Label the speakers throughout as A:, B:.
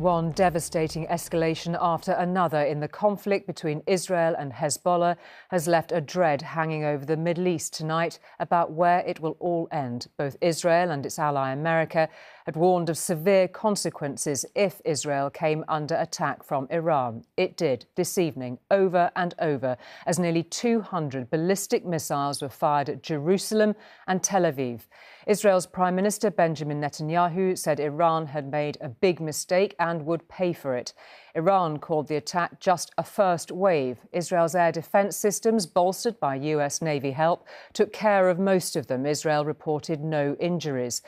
A: One devastating escalation after another in the conflict between Israel and Hezbollah has left a dread hanging over the Middle East tonight about where it will all end. Both Israel and its ally America had warned of severe consequences if Israel came under attack from Iran. It did this evening, over and over, as nearly 200 ballistic missiles were fired at Jerusalem and Tel Aviv. Israel's Prime Minister Benjamin Netanyahu said Iran had made a big mistake and would pay for it. Iran called the attack just a first wave. Israel's air defence systems, bolstered by US Navy help, took care of most of them. Israel reported no injuries.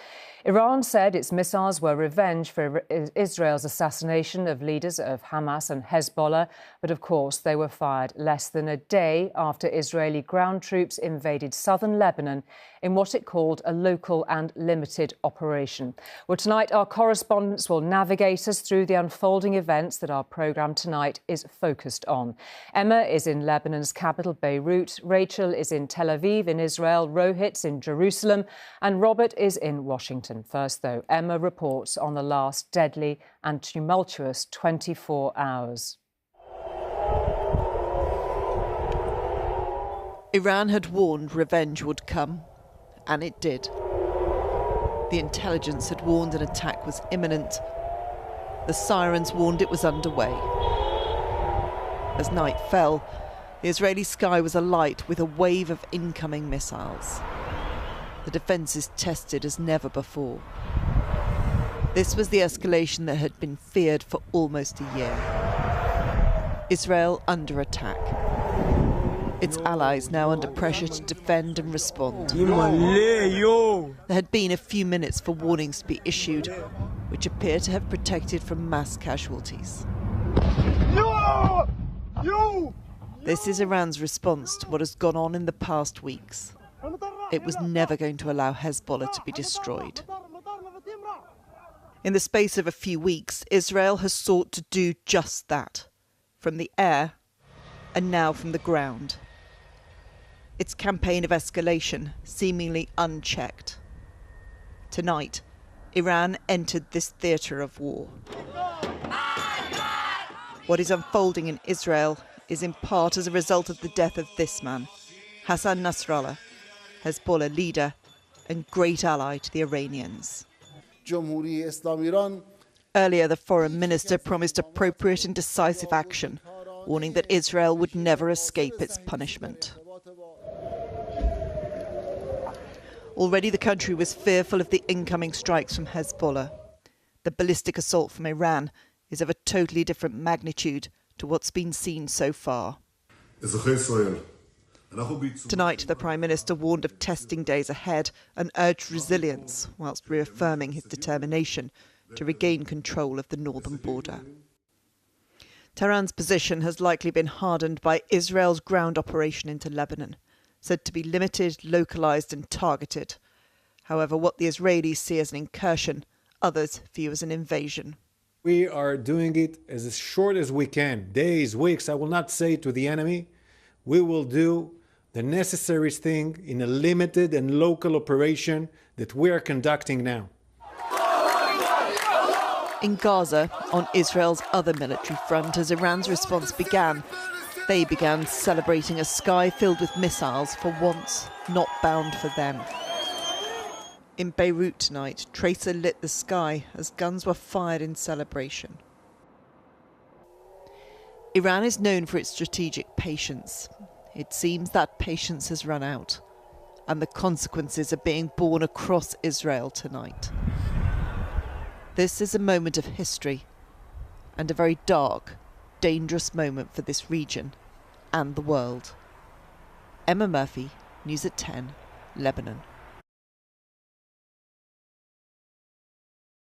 A: Iran said its missiles were revenge for Israel's assassination of leaders of Hamas and Hezbollah, but of course they were fired less than a day after Israeli ground troops invaded southern Lebanon in what it called a local and limited operation. Well, tonight our correspondents will navigate us through the unfolding events that our programme tonight is focused on. Emma is in Lebanon's capital, Beirut. Rachel is in Tel Aviv in Israel. Rohit's in Jerusalem. And Robert is in Washington. First, though, Emma reports on the last deadly and tumultuous 24 hours.
B: Iran had warned revenge would come, and it did. The intelligence had warned an attack was imminent. The sirens warned it was underway. As night fell, the Israeli sky was alight with a wave of incoming missiles. The defences tested as never before. This was the escalation that had been feared for almost a year. Israel under attack. Its allies now under pressure to defend and respond. There had been a few minutes for warnings to be issued, which appear to have protected from mass casualties. This is Iran's response to what has gone on in the past weeks. It was never going to allow Hezbollah to be destroyed. In the space of a few weeks, Israel has sought to do just that, from the air and now from the ground. Its campaign of escalation seemingly unchecked. Tonight, Iran entered this theatre of war. What is unfolding in Israel is in part as a result of the death of this man, Hassan Nasrallah, Hezbollah leader and great ally to the Iranians. Earlier, the foreign minister promised appropriate and decisive action, warning that Israel would never escape its punishment. Already the country was fearful of the incoming strikes from Hezbollah. The ballistic assault from Iran is of a totally different magnitude to what's been seen so far. Tonight, the Prime Minister warned of testing days ahead and urged resilience, whilst reaffirming his determination to regain control of the northern border. Tehran's position has likely been hardened by Israel's ground operation into Lebanon, said to be limited, localised and targeted. However, what the Israelis see as an incursion, others view as an invasion.
C: We are doing it as short as we can, days, weeks. I will not say to the enemy. We will do the necessary thing in a limited and local operation that we are conducting now.
B: In Gaza, on Israel's other military front, as Iran's response began, they began celebrating a sky filled with missiles for once not bound for them. In Beirut tonight, Tracer lit the sky as guns were fired in celebration. Iran is known for its strategic patience. It seems that patience has run out, and the consequences are being borne across Israel tonight. This is a moment of history, and a very dark, dangerous moment for this region and the world. Emma Murphy, News at 10, Lebanon.